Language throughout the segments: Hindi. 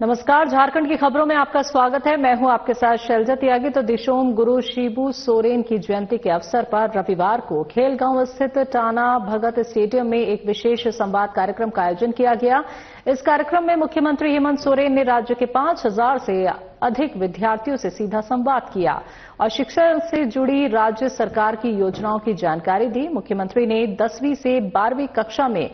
नमस्कार, झारखंड की खबरों में आपका स्वागत है। मैं हूं आपके साथ शैलजा त्यागी। तो दिशोम गुरु शिबू सोरेन की जयंती के अवसर पर रविवार को खेलगांव स्थित टाना भगत स्टेडियम में एक विशेष संवाद कार्यक्रम का आयोजन किया गया। इस कार्यक्रम में मुख्यमंत्री हेमंत सोरेन ने राज्य के 5000 से अधिक विद्यार्थियों से सीधा संवाद किया और शिक्षा से जुड़ी राज्य सरकार की योजनाओं की जानकारी दी। मुख्यमंत्री ने 10वीं से 12वीं कक्षा में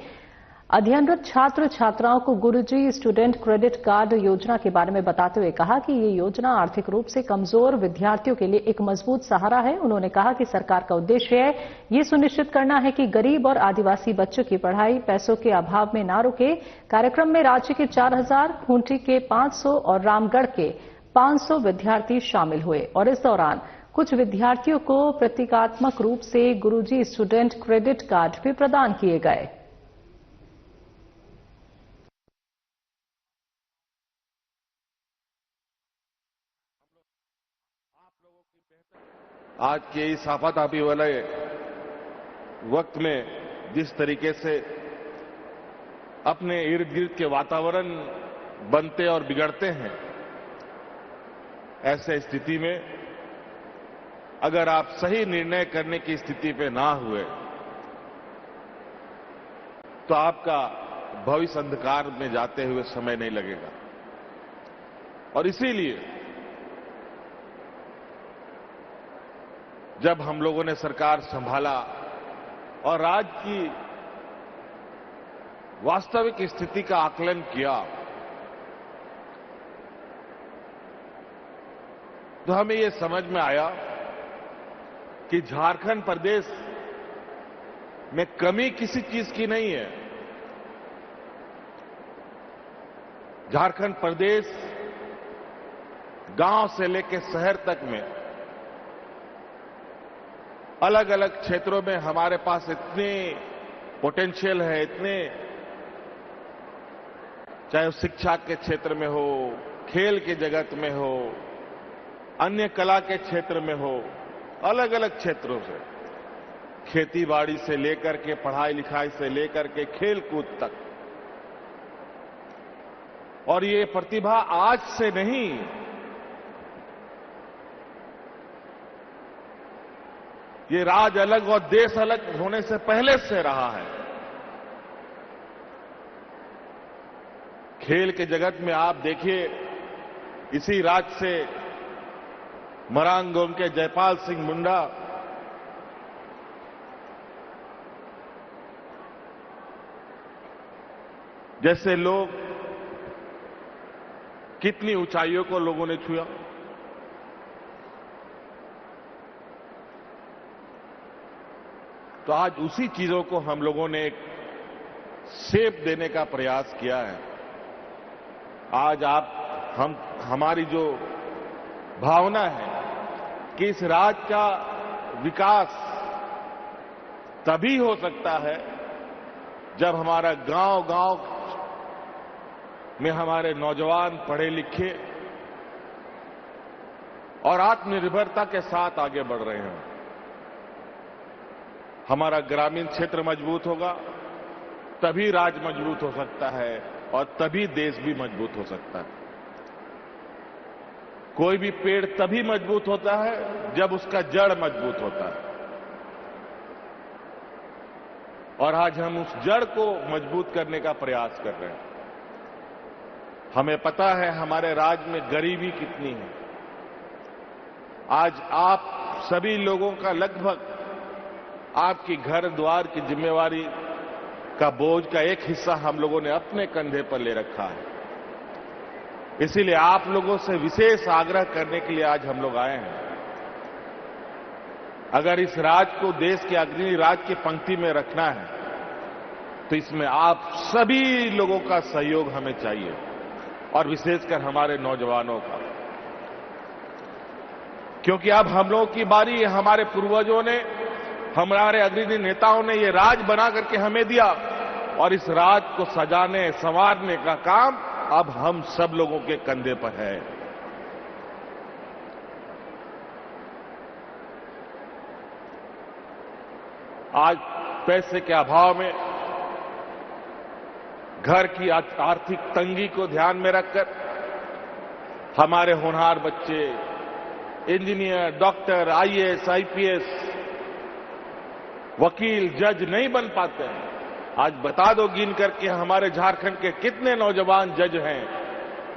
अध्ययनरत छात्र छात्राओं को गुरुजी स्टूडेंट क्रेडिट कार्ड योजना के बारे में बताते हुए कहा कि ये योजना आर्थिक रूप से कमजोर विद्यार्थियों के लिए एक मजबूत सहारा है। उन्होंने कहा कि सरकार का उद्देश्य है ये सुनिश्चित करना है कि गरीब और आदिवासी बच्चों की पढ़ाई पैसों के अभाव में न रुके। कार्यक्रम में राज्य के 4000, खूंटी के 500 और रामगढ़ के 500 विद्यार्थी शामिल हुए और इस दौरान कुछ विद्यार्थियों को प्रतीकात्मक रूप से गुरुजी स्टूडेंट क्रेडिट कार्ड भी प्रदान किए गए। आज के इस आपाधापी वाले वक्त में जिस तरीके से अपने इर्द गिर्द के वातावरण बनते और बिगड़ते हैं, ऐसे स्थिति में अगर आप सही निर्णय करने की स्थिति पे ना हुए तो आपका भविष्य अंधकार में जाते हुए समय नहीं लगेगा। और इसीलिए जब हम लोगों ने सरकार संभाला और राज्य की वास्तविक स्थिति का आकलन किया तो हमें ये समझ में आया कि झारखंड प्रदेश में कमी किसी चीज की नहीं है। झारखंड प्रदेश गांव से लेकर शहर तक में अलग अलग क्षेत्रों में हमारे पास इतने पोटेंशियल है, इतने, चाहे शिक्षा के क्षेत्र में हो, खेल के जगत में हो, अन्य कला के क्षेत्र में हो, अलग अलग क्षेत्रों से, खेती बाड़ी से लेकर के पढ़ाई लिखाई से लेकर के खेल कूद तक। और ये प्रतिभा आज से नहीं, ये राज्य अलग और देश अलग होने से पहले से रहा है। खेल के जगत में आप देखिए, इसी राज्य से मरांगोम के जयपाल सिंह मुंडा जैसे लोग, कितनी ऊंचाइयों को लोगों ने छुआ। तो आज उसी चीजों को हम लोगों ने एक शेप देने का प्रयास किया है। आज हमारी जो भावना है कि इस राज्य का विकास तभी हो सकता है जब हमारा गांव-गांव में हमारे नौजवान पढ़े लिखे और आत्मनिर्भरता के साथ आगे बढ़ रहे हैं। हमारा ग्रामीण क्षेत्र मजबूत होगा तभी राज्य मजबूत हो सकता है और तभी देश भी मजबूत हो सकता है। कोई भी पेड़ तभी मजबूत होता है जब उसका जड़ मजबूत होता है। और आज हम उस जड़ को मजबूत करने का प्रयास कर रहे हैं। हमें पता है हमारे राज्य में गरीबी कितनी है। आज आप सभी लोगों का लगभग आपकी घर द्वार की जिम्मेवारी का बोझ का एक हिस्सा हम लोगों ने अपने कंधे पर ले रखा है। इसीलिए आप लोगों से विशेष आग्रह करने के लिए आज हम लोग आए हैं। अगर इस राज्य को देश के अग्रणी राज्य की पंक्ति में रखना है तो इसमें आप सभी लोगों का सहयोग हमें चाहिए और विशेषकर हमारे नौजवानों का, क्योंकि अब हम लोगों की बारी है। हमारे पूर्वजों ने, हमारे अग्रणी नेताओं ने ये राज बना करके हमें दिया और इस राज को सजाने संवारने का काम अब हम सब लोगों के कंधे पर है। आज पैसे के अभाव में, घर की आर्थिक तंगी को ध्यान में रखकर हमारे होनहार बच्चे इंजीनियर, डॉक्टर, आईएएस, आईपीएस, वकील, जज नहीं बन पाते हैं। आज बता दो गिन करके हमारे झारखंड के कितने नौजवान जज हैं,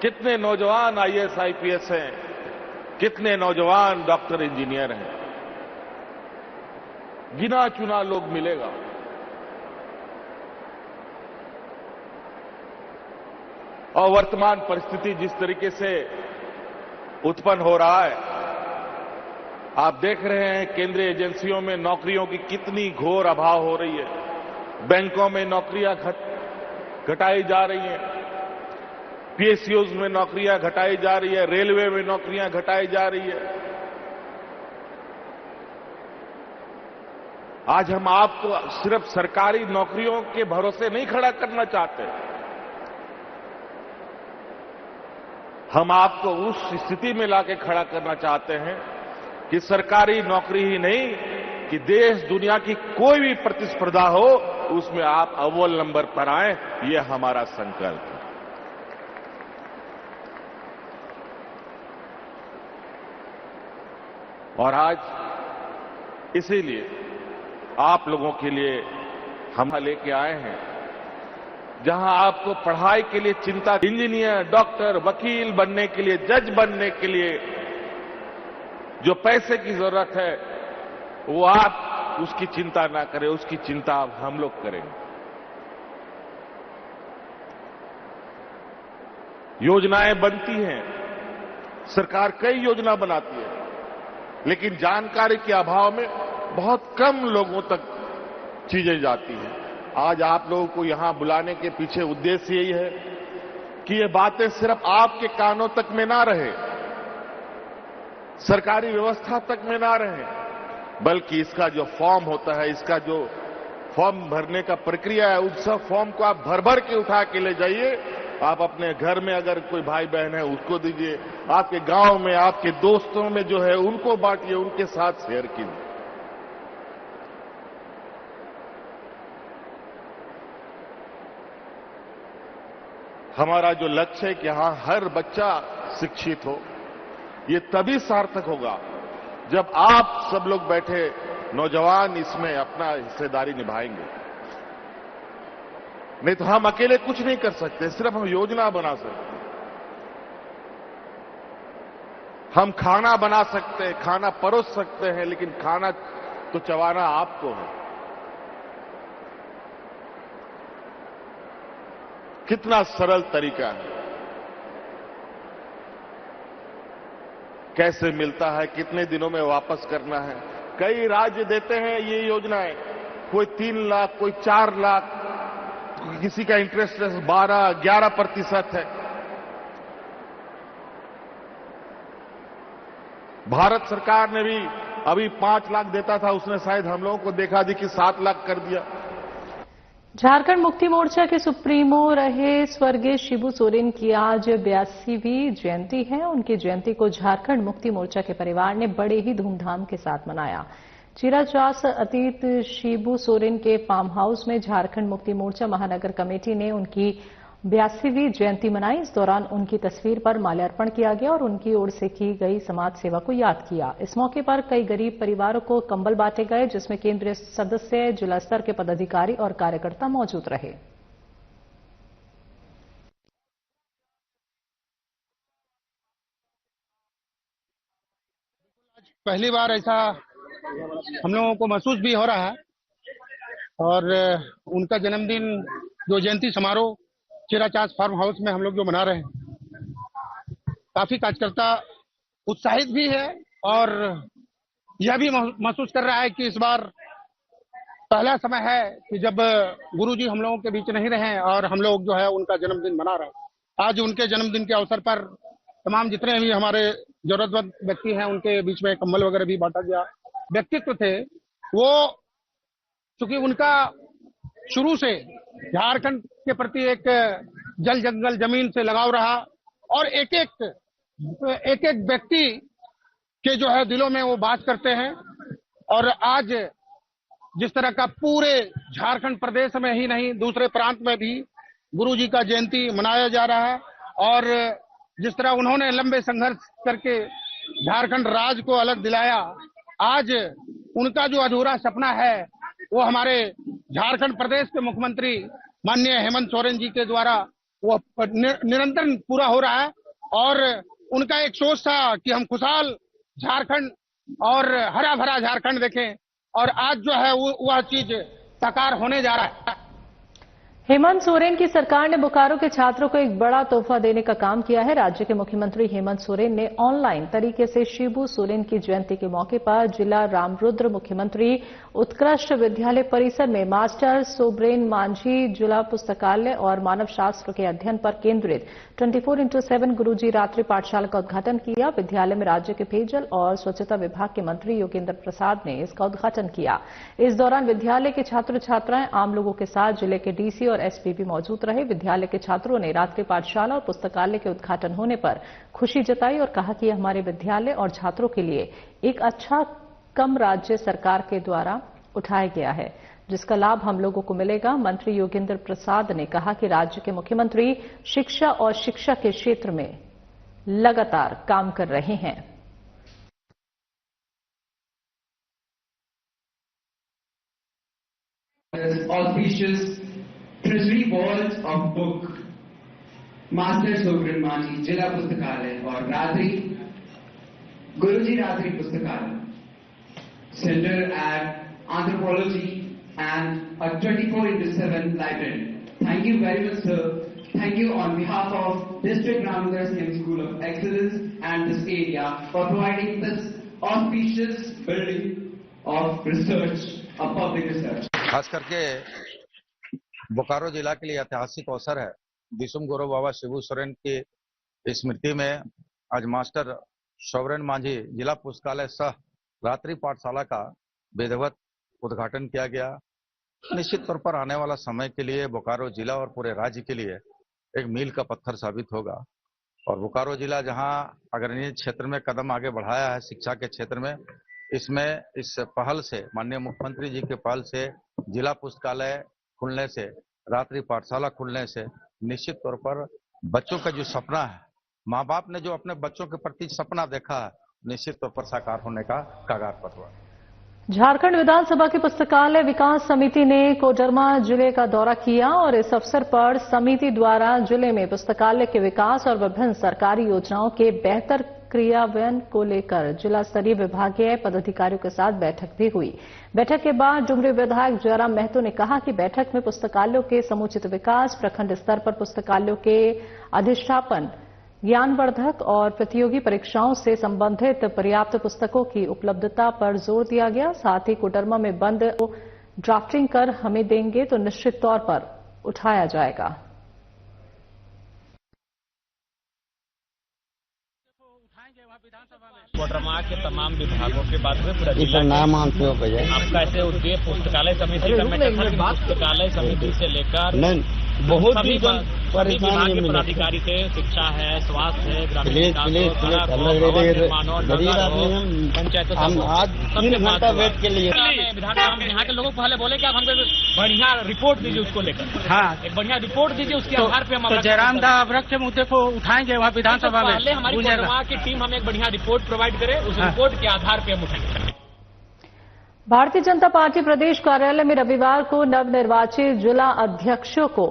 कितने नौजवान आईएएस, आईपीएस हैं, कितने नौजवान डॉक्टर, इंजीनियर हैं। गिना चुना लोग मिलेगा। और वर्तमान परिस्थिति जिस तरीके से उत्पन्न हो रहा है, आप देख रहे हैं केंद्रीय एजेंसियों में नौकरियों की कितनी घोर अभाव हो रही है। बैंकों में नौकरियां घटाई जा रही हैं, पीएसयूज में नौकरियां घटाई जा रही है, रेलवे में नौकरियां घटाई जा रही है। आज हम आपको सिर्फ सरकारी नौकरियों के भरोसे नहीं खड़ा करना चाहते, हम आपको उस स्थिति में लाके खड़ा करना चाहते हैं कि सरकारी नौकरी ही नहीं कि देश दुनिया की कोई भी प्रतिस्पर्धा हो उसमें आप अव्वल नंबर पर आए, ये हमारा संकल्प है। और आज इसीलिए आप लोगों के लिए हम लेके आए हैं, जहां आपको पढ़ाई के लिए चिंता, इंजीनियर, डॉक्टर, वकील बनने के लिए, जज बनने के लिए जो पैसे की जरूरत है वो आप उसकी चिंता ना करें, उसकी चिंता हम लोग करेंगे। योजनाएं बनती हैं, सरकार कई योजना बनाती है, लेकिन जानकारी के अभाव में बहुत कम लोगों तक चीजें जाती हैं। आज आप लोगों को यहां बुलाने के पीछे उद्देश्य यही है कि ये बातें सिर्फ आपके कानों तक में ना रहे, सरकारी व्यवस्था तक में ना रहे, बल्कि इसका जो फॉर्म होता है, इसका जो फॉर्म भरने का प्रक्रिया है, उस सब फॉर्म को आप भर भर के उठा के ले जाइए। आप अपने घर में अगर कोई भाई बहन है उसको दीजिए, आपके गांव में, आपके दोस्तों में जो है उनको बांटिए, उनके साथ शेयर कीजिए। हमारा जो लक्ष्य है कि यहां हर बच्चा शिक्षित हो, ये तभी सार्थक होगा जब आप सब लोग बैठे नौजवान इसमें अपना हिस्सेदारी निभाएंगे। नहीं तो हम अकेले कुछ नहीं कर सकते, सिर्फ हम योजना बना सकते हैं, हम खाना बना सकते हैं, खाना परोस सकते हैं, लेकिन खाना तो चबाना आपको है। कितना सरल तरीका है, कैसे मिलता है, कितने दिनों में वापस करना है। कई राज्य देते हैं ये योजनाएं, कोई 3 लाख, कोई 4 लाख, किसी का इंटरेस्ट 12-11% है। भारत सरकार ने भी अभी 5 लाख देता था, उसने शायद हम लोगों को देखा दी कि 7 लाख कर दिया। झारखंड मुक्ति मोर्चा के सुप्रीमो रहे स्वर्गीय शिबू सोरेन की आज 82वीं जयंती है। उनकी जयंती को झारखंड मुक्ति मोर्चा के परिवार ने बड़े ही धूमधाम के साथ मनाया। चिराचास अतीत शिबू सोरेन के फार्म हाउस में झारखंड मुक्ति मोर्चा महानगर कमेटी ने उनकी 82वीं जयंती मनाई। इस दौरान उनकी तस्वीर पर माल्यार्पण किया गया और उनकी ओर से की गई समाज सेवा को याद किया। इस मौके पर कई गरीब परिवारों को कंबल बांटे गए, जिसमें केंद्रीय सदस्य, जिला स्तर के पदाधिकारी और कार्यकर्ता मौजूद रहे। पहली बार ऐसा हम लोगों को महसूस भी हो रहा है और उनका जन्मदिन जो जयंती समारोह चिराचास फार्म हाउस में हम लोग जो मना रहे हैं, काफी कार्यकर्ता उत्साहित भी है और यह भी महसूस कर रहा है कि इस बार पहला समय है कि जब गुरुजी हम लोगों के बीच नहीं रहे और हम लोग जो है उनका जन्मदिन मना रहे हैं। आज उनके जन्मदिन के अवसर पर तमाम जितने भी हमारे जरूरतमंद व्यक्ति हैं उनके बीच में कंबल वगैरह भी बांटा गया। व्यक्तित्व थे वो, चूंकि उनका शुरू से झारखंड के प्रति एक जल जंगल जमीन से लगाव रहा और एक एक व्यक्ति के जो है दिलों में वो बात करते हैं। और आज जिस तरह का पूरे झारखंड प्रदेश में ही नहीं दूसरे प्रांत में भी गुरुजी का जयंती मनाया जा रहा है और जिस तरह उन्होंने लंबे संघर्ष करके झारखंड राज्य को अलग दिलाया, आज उनका जो अधूरा सपना है वो हमारे झारखंड प्रदेश के मुख्यमंत्री माननीय हेमंत सोरेन जी के द्वारा वो निरंतर पूरा हो रहा है। और उनका एक सोच था कि हम खुशहाल झारखंड और हरा भरा झारखंड देखें, और आज जो है वह चीज साकार होने जा रहा है। हेमंत सोरेन की सरकार ने बोकारो के छात्रों को एक बड़ा तोहफा देने का काम किया है। राज्य के मुख्यमंत्री हेमंत सोरेन ने ऑनलाइन तरीके से शिबू सोरेन की जयंती के मौके पर जिला रामरुद्र मुख्यमंत्री उत्कृष्ट विद्यालय परिसर में मास्टर सोबरेन मांझी जिला पुस्तकालय और मानव शास्त्र के अध्ययन पर केंद्रित 24x7 गुरुजी रात्रि पाठशाला का उद्घाटन किया। विद्यालय में राज्य के पेयजल और स्वच्छता विभाग के मंत्री योगेंद्र प्रसाद ने इसका उद्घाटन किया। इस दौरान विद्यालय के छात्र छात्राएं, आम लोगों के साथ जिले के डीसी और एसपी भी मौजूद रहे। विद्यालय के छात्रों ने रात्रि पाठशाला और पुस्तकालय के उद्घाटन होने पर खुशी जताई और कहा कि यह हमारे विद्यालय और छात्रों के लिए एक अच्छा कम राज्य सरकार के द्वारा उठाया गया है, जिसका लाभ हम लोगों को मिलेगा। मंत्री योगेंद्र प्रसाद ने कहा कि राज्य के मुख्यमंत्री शिक्षा और शिक्षा के क्षेत्र में लगातार काम कर रहे हैं। Auspicious treasury vault of book, Master Sovereign Manji जिला पुस्तकालय और गुरुजी रात्रि पुस्तकालय, Center at Anthropology and a 24x7 library. Thank you very much, sir. Thank you on behalf of District Ramnagar STEM School of Excellence and this area for providing this auspicious building of research, of public research. खास करके बोकारो जिला के लिए ऐतिहासिक अवसर है। दिसुम गुरु बाबा शिबू सोरेन की स्मृति में आज मास्टर सोबरेन मांझी जिला पुस्तकालय सह रात्रि पाठशाला का विधिवत उद्घाटन किया गया। निश्चित तौर पर आने वाला समय के लिए बोकारो जिला और पूरे राज्य के लिए एक मील का पत्थर साबित होगा। और बोकारो जिला जहां अग्रणी क्षेत्र में कदम आगे बढ़ाया है शिक्षा के क्षेत्र में, इसमें इस पहल से, माननीय मुख्यमंत्री जी के पहल से, जिला पुस्तकालय खुलने से, रात्रि पाठशाला खुलने से निश्चित तौर पर बच्चों का जो सपना है, माँ बाप ने जो अपने बच्चों के प्रति सपना देखा है, निश्चित तौर पर साकार होने का कगार पर हुआ। झारखंड विधानसभा की पुस्तकालय विकास समिति ने कोडरमा जिले का दौरा किया और इस अवसर पर समिति द्वारा जिले में पुस्तकालय के विकास और विभिन्न सरकारी योजनाओं के बेहतर क्रियान्वयन को लेकर जिला स्तरीय विभागीय पदाधिकारियों के साथ बैठक भी हुई। बैठक के बाद डुमरी विधायक जयराम महतो ने कहा कि बैठक में पुस्तकालयों के समुचित विकास, प्रखंड स्तर पर पुस्तकालयों के अधिष्ठापन, ज्ञानवर्धक और प्रतियोगी परीक्षाओं से संबंधित पर्याप्त पुस्तकों की उपलब्धता पर जोर दिया गया। साथ ही कोडरमा में बंद ड्राफ्टिंग कर हमें देंगे तो निश्चित तौर पर उठाया जाएगा। कोडरमा के तमाम विभागों के बाद में पूरा जिला नाम आपका ऐसे उद्योग पुस्तकालय समिति का पुस्तकालय समिति से लेकर बहुत सभी विभाग के पदाधिकारी थे। शिक्षा है, स्वास्थ्य है, ग्रामीण पंचायत, हम आज 3 घंटा वेट के लिए विधानसभा में यहाँ के लोगों को पहले बोले कि आप हमको बढ़िया रिपोर्ट दीजिए, उसको लेकर हाँ एक बढ़िया रिपोर्ट दीजिए, उसके आधार पे हम जयराम दा वृक्ष मुद्दे को उठाएंगे वहाँ विधानसभा में। पहले हमारी कोडरमा की टीम हमें एक बढ़िया रिपोर्ट प्रोवाइड करे, उस रिपोर्ट के आधार पे हम उठाएंगे। भारतीय जनता पार्टी प्रदेश कार्यालय में रविवार को नवनिर्वाचित जिला अध्यक्षों को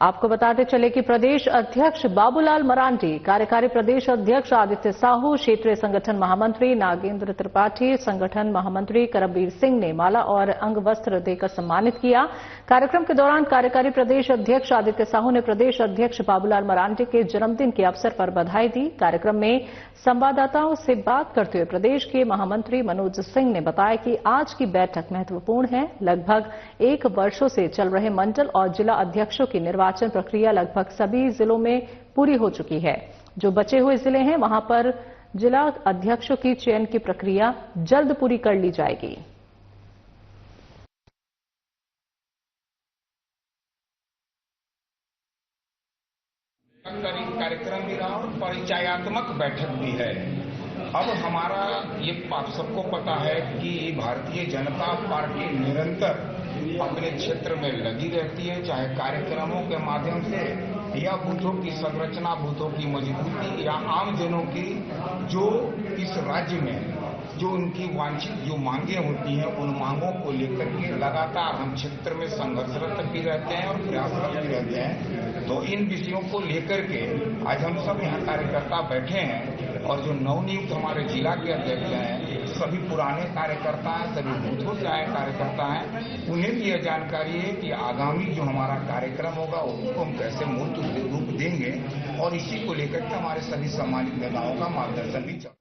आपको बताते चले कि प्रदेश अध्यक्ष बाबूलाल मरांडी, कार्यकारी प्रदेश अध्यक्ष आदित्य साहू, क्षेत्रीय संगठन महामंत्री नागेंद्र त्रिपाठी, संगठन महामंत्री करमबीर सिंह ने माला और अंग वस्त्र देकर सम्मानित किया। कार्यक्रम के दौरान कार्यकारी प्रदेश अध्यक्ष आदित्य साहू ने प्रदेश अध्यक्ष बाबूलाल मरांडी के जन्मदिन के अवसर पर बधाई दी। कार्यक्रम में संवाददाताओं से बात करते हुए प्रदेश के महामंत्री मनोज सिंह ने बताया कि आज की बैठक महत्वपूर्ण है। लगभग 1 वर्षों से चल रहे मंडल और जिला अध्यक्षों की निर्वाचन प्रक्रिया लगभग सभी जिलों में पूरी हो चुकी है। जो बचे हुए जिले हैं वहां पर जिला अध्यक्षों की चयन की प्रक्रिया जल्द पूरी कर ली जाएगी। कार्यक्रम भी रहा और परिचयात्मक बैठक भी है। अब हमारा ये आप सबको पता है कि भारतीय जनता पार्टी निरंतर अपने क्षेत्र में लगी रहती है, चाहे कार्यक्रमों के माध्यम से या बूथों की संरचना, बूथों की मजबूती या आम जनों की जो इस राज्य में जो उनकी वांछित जो मांगे होती हैं, उन मांगों को लेकर के लगातार हम क्षेत्र में संघर्षरत भी रहते हैं और प्रयासरत भी रहते हैं। तो इन विषयों को लेकर के आज हम सब यहाँ कार्यकर्ता बैठे हैं और जो नवनियुक्त हमारे जिला के अध्यक्ष हैं, सभी पुराने कार्यकर्ता हैं, सभी बूथों से आए कार्यकर्ता हैं, उन्हें भी यह जानकारी है कि आगामी जो हमारा कार्यक्रम होगा उसको हम कैसे मूर्त रूप देंगे और इसी को लेकर के हमारे सभी सामाजिक नेताओं का मार्गदर्शन भी चल।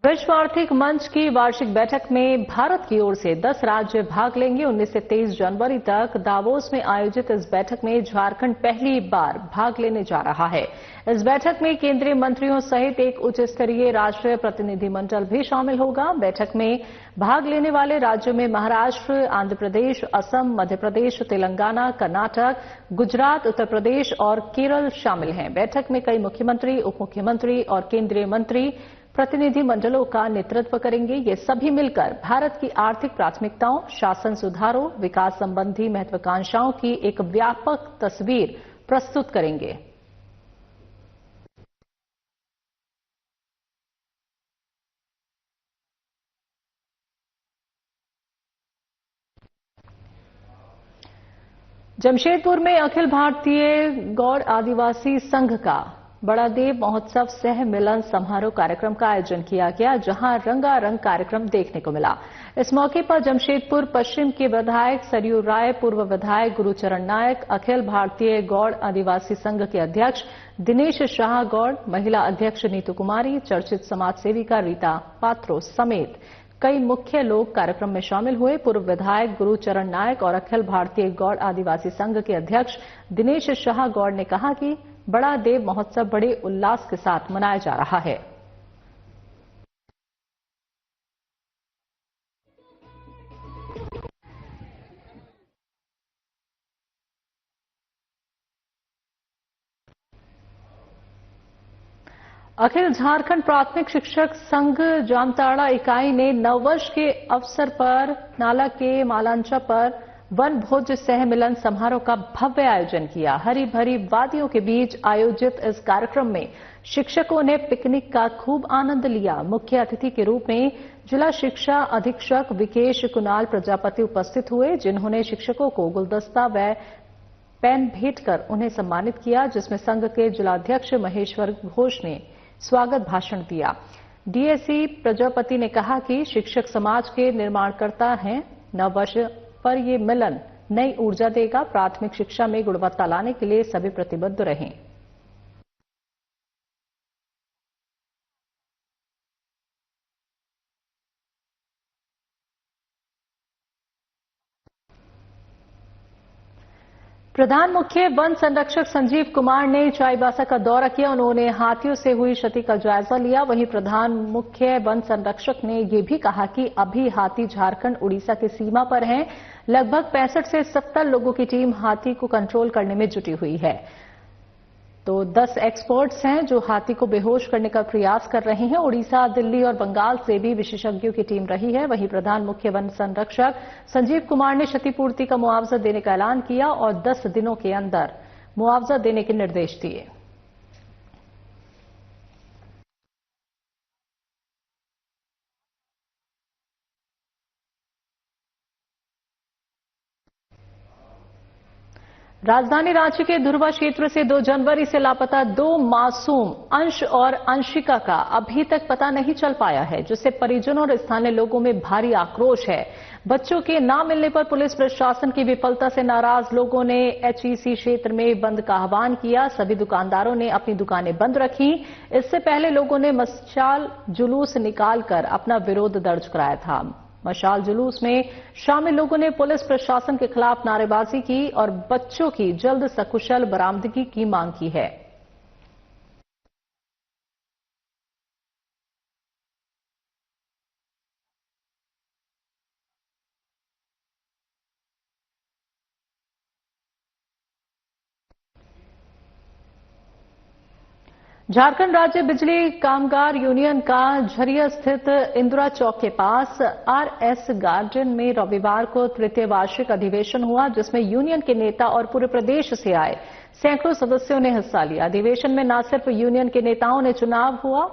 विश्व आर्थिक मंच की वार्षिक बैठक में भारत की ओर से 10 राज्य भाग लेंगे। 19 से 23 जनवरी तक दावोस में आयोजित इस बैठक में झारखंड पहली बार भाग लेने जा रहा है। इस बैठक में केंद्रीय मंत्रियों सहित एक उच्च स्तरीय राष्ट्रीय प्रतिनिधिमंडल भी शामिल होगा। बैठक में भाग लेने वाले राज्यों में महाराष्ट्र, आंध्र प्रदेश, असम, मध्य प्रदेश, तेलंगाना, कर्नाटक, गुजरात, उत्तर प्रदेश और केरल शामिल हैं। बैठक में कई मुख्यमंत्री, उप मुख्यमंत्री और केंद्रीय मंत्री प्रतिनिधि मंडलों का नेतृत्व करेंगे। ये सभी मिलकर भारत की आर्थिक प्राथमिकताओं, शासन सुधारों, विकास संबंधी महत्वाकांक्षाओं की एक व्यापक तस्वीर प्रस्तुत करेंगे। जमशेदपुर में अखिल भारतीय गौड़ आदिवासी संघ का बड़ा देव महोत्सव सह मिलन समारोह कार्यक्रम का आयोजन किया गया, जहां रंगारंग कार्यक्रम देखने को मिला। इस मौके पर जमशेदपुर पश्चिम के विधायक सरयू राय, पूर्व विधायक गुरुचरण नायक, अखिल भारतीय गौड़ आदिवासी संघ के अध्यक्ष दिनेश शाह गौड़, महिला अध्यक्ष नीतू कुमारी, चर्चित समाज सेविका रीता पात्रो समेत कई मुख्य लोग कार्यक्रम में शामिल हुए। पूर्व विधायक गुरुचरण नायक और अखिल भारतीय गौड़ आदिवासी संघ के अध्यक्ष दिनेश शाह गौड़ ने कहा कि बड़ा देव महोत्सव बड़े उल्लास के साथ मनाया जा रहा है। अखिल झारखंड प्राथमिक शिक्षक संघ जामताड़ा इकाई ने नववर्ष के अवसर पर नाला के मालांचा पर वन भोज सह मिलन समारोह का भव्य आयोजन किया। हरी भरी वादियों के बीच आयोजित इस कार्यक्रम में शिक्षकों ने पिकनिक का खूब आनंद लिया। मुख्य अतिथि के रूप में जिला शिक्षा अधीक्षक विकेश कुणाल प्रजापति उपस्थित हुए, जिन्होंने शिक्षकों को गुलदस्ता व पेन भेंट कर उन्हें सम्मानित किया, जिसमें संघ के जिलाध्यक्ष महेश्वर घोष ने स्वागत भाषण दिया। डीएसई प्रजापति ने कहा कि शिक्षक समाज के निर्माणकर्ता हैं। नववर्ष पर ये मिलन नई ऊर्जा देगा। प्राथमिक शिक्षा में गुणवत्ता लाने के लिए सभी प्रतिबद्ध रहें। प्रधान मुख्य वन संरक्षक संजीव कुमार ने चाईबासा का दौरा किया। उन्होंने हाथियों से हुई क्षति का जायजा लिया। वहीं प्रधान मुख्य वन संरक्षक ने यह भी कहा कि अभी हाथी झारखंड उड़ीसा की सीमा पर हैं। लगभग 65 से 70 लोगों की टीम हाथी को कंट्रोल करने में जुटी हुई है। तो 10 एक्सपर्ट्स हैं जो हाथी को बेहोश करने का प्रयास कर रहे हैं। उड़ीसा, दिल्ली और बंगाल से भी विशेषज्ञों की टीम रही है। वहीं प्रधान मुख्य वन संरक्षक संजीव कुमार ने क्षतिपूर्ति का मुआवजा देने का ऐलान किया और 10 दिनों के अंदर मुआवजा देने के निर्देश दिए। राजधानी रांची के धुरवा क्षेत्र से 2 जनवरी से लापता 2 मासूम अंश और अंशिका का अभी तक पता नहीं चल पाया है, जिससे परिजनों और स्थानीय लोगों में भारी आक्रोश है। बच्चों के न मिलने पर पुलिस प्रशासन की विफलता से नाराज लोगों ने एचईसी क्षेत्र में बंद का आह्वान किया। सभी दुकानदारों ने अपनी दुकानें बंद रखी। इससे पहले लोगों ने मशाल जुलूस निकालकर अपना विरोध दर्ज कराया था। मशाल जुलूस में शामिल लोगों ने पुलिस प्रशासन के खिलाफ नारेबाजी की और बच्चों की जल्द सकुशल बरामदगी की मांग की है। झारखंड राज्य बिजली कामगार यूनियन का झरिया स्थित इंदिरा चौक के पास आरएस गार्डन में रविवार को तृतीय वार्षिक अधिवेशन हुआ, जिसमें यूनियन के नेता और पूरे प्रदेश से आए सैकड़ों सदस्यों ने हिस्सा लिया। अधिवेशन में न सिर्फ यूनियन के नेताओं ने चुनाव हुआ,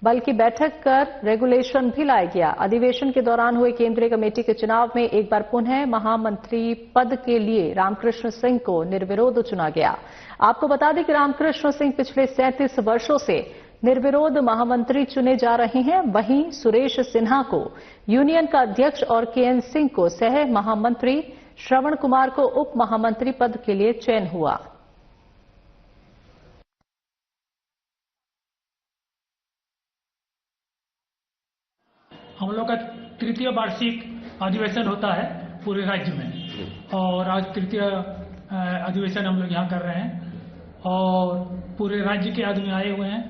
बल्कि बैठक कर रेगुलेशन भी लाया गया। अधिवेशन के दौरान हुए केंद्रीय कमेटी के चुनाव में एक बार पुनः महामंत्री पद के लिए रामकृष्ण सिंह को निर्विरोध चुना गया। आपको बता दें कि रामकृष्ण सिंह पिछले 37 वर्षों से निर्विरोध महामंत्री चुने जा रहे हैं। वहीं सुरेश सिन्हा को यूनियन का अध्यक्ष और केएन सिंह को सह महामंत्री, श्रवण कुमार को उप महामंत्री पद के लिए चयन हुआ। हम लोग का तृतीय वार्षिक अधिवेशन होता है पूरे राज्य में, और आज तृतीय अधिवेशन हम लोग यहाँ कर रहे हैं और पूरे राज्य के आदमी आए हुए हैं।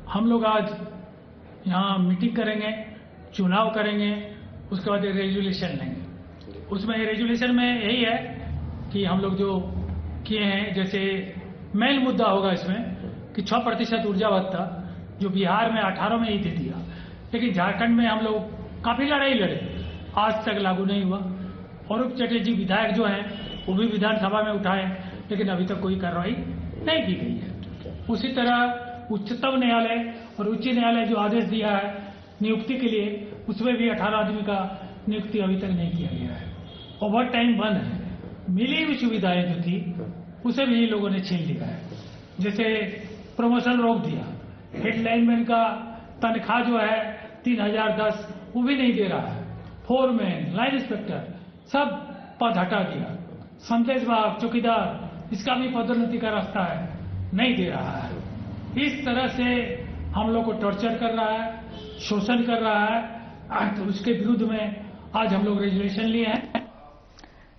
हम लोग आज यहाँ मीटिंग करेंगे, चुनाव करेंगे, उसके बाद रेजुलेशन लेंगे। उसमें रेजुलेशन में यही है कि हम लोग जो किए हैं, जैसे मेन मुद्दा होगा इसमें कि 6% ऊर्जा भत्ता जो बिहार में 18 में ही दे दिया, लेकिन झारखंड में हम लोग काफी लड़ाई लड़े, आज तक लागू नहीं हुआ। अरूप चटर्जी विधायक जो हैं वो भी विधानसभा में उठाए, लेकिन अभी तक कोई कार्रवाई नहीं की गई है। उसी तरह उच्चतम न्यायालय और उच्च न्यायालय जो आदेश दिया है नियुक्ति के लिए, उसमें भी 18 आदमी का नियुक्ति अभी तक नहीं किया गया है। ओवर टाइम बंद है। मिली हुई सुविधाएं जो थी उसे भी लोगों ने छीन लिया है। जैसे प्रमोशन रोक दिया, हेडलाइनमैन का तनख्वाह जो है 3010 वो भी नहीं दे रहा है। फोरमैन, लाइन इंस्पेक्टर सब पद हटा दिया। संदेश बाग, चौकीदार, इसका भी पदोन्नति का रास्ता है, नहीं दे रहा है। इस तरह से हम लोग को टॉर्चर कर रहा है, शोषण कर रहा है। तो उसके विरुद्ध में आज हम लोग रेजुलेशन लिए हैं।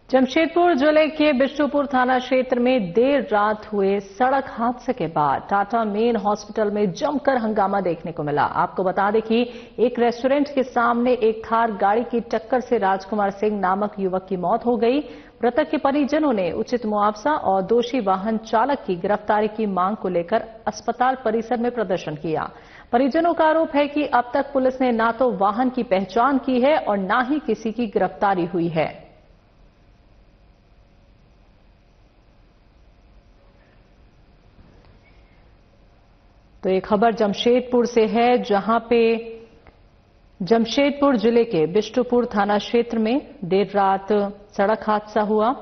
जमशेदपुर जिले के बिष्टुपुर थाना क्षेत्र में देर रात हुए सड़क हादसे के बाद टाटा मेन हॉस्पिटल में जमकर हंगामा देखने को मिला। आपको बता दें कि एक रेस्टोरेंट के सामने एक थार गाड़ी की टक्कर से राजकुमार सिंह नामक युवक की मौत हो गई। मृतक के परिजनों ने उचित मुआवजा और दोषी वाहन चालक की गिरफ्तारी की मांग को लेकर अस्पताल परिसर में प्रदर्शन किया। परिजनों का आरोप है कि अब तक पुलिस ने न तो वाहन की पहचान की है और न ही किसी की गिरफ्तारी हुई है। तो एक खबर जमशेदपुर से है, जहां पे जमशेदपुर जिले के बिष्टुपुर थाना क्षेत्र में देर रात सड़क हादसा हुआ।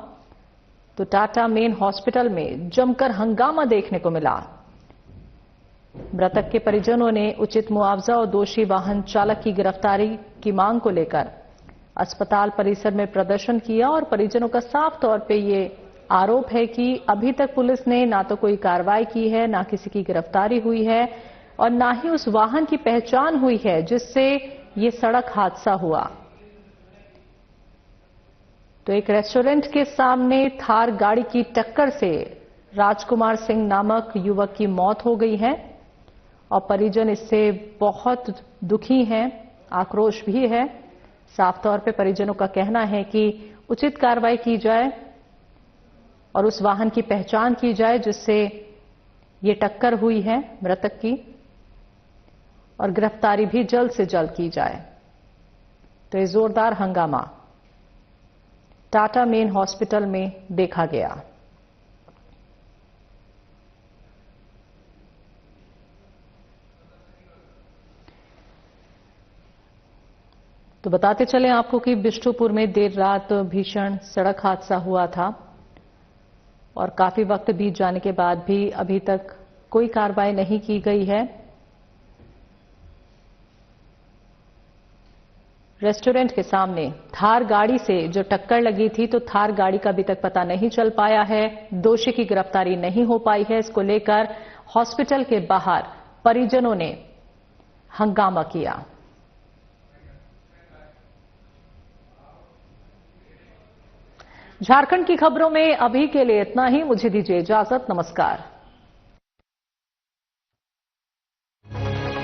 तो टाटा मेन हॉस्पिटल में जमकर हंगामा देखने को मिला। मृतक के परिजनों ने उचित मुआवजा और दोषी वाहन चालक की गिरफ्तारी की मांग को लेकर अस्पताल परिसर में प्रदर्शन किया और परिजनों का साफ तौर पे ये आरोप है कि अभी तक पुलिस ने ना तो कोई कार्रवाई की है, ना किसी की गिरफ्तारी हुई है और ना ही उस वाहन की पहचान हुई है जिससे ये सड़क हादसा हुआ। तो एक रेस्टोरेंट के सामने थार गाड़ी की टक्कर से राजकुमार सिंह नामक युवक की मौत हो गई है और परिजन इससे बहुत दुखी हैं, आक्रोश भी है। साफ तौर पे परिजनों का कहना है कि उचित कार्रवाई की जाए और उस वाहन की पहचान की जाए जिससे ये टक्कर हुई है मृतक की, और गिरफ्तारी भी जल्द से जल्द की जाए। तो ये जोरदार हंगामा टाटा मेन हॉस्पिटल में देखा गया। तो बताते चलें आपको कि बिष्टुपुर में देर रात भीषण सड़क हादसा हुआ था और काफी वक्त बीत जाने के बाद भी अभी तक कोई कार्रवाई नहीं की गई है। रेस्टोरेंट के सामने थार गाड़ी से जो टक्कर लगी थी, तो थार गाड़ी का अभी तक पता नहीं चल पाया है, दोषी की गिरफ्तारी नहीं हो पाई है। इसको लेकर हॉस्पिटल के बाहर परिजनों ने हंगामा किया। झारखंड की खबरों में अभी के लिए इतना ही। मुझे दीजिए इजाजत। नमस्कार।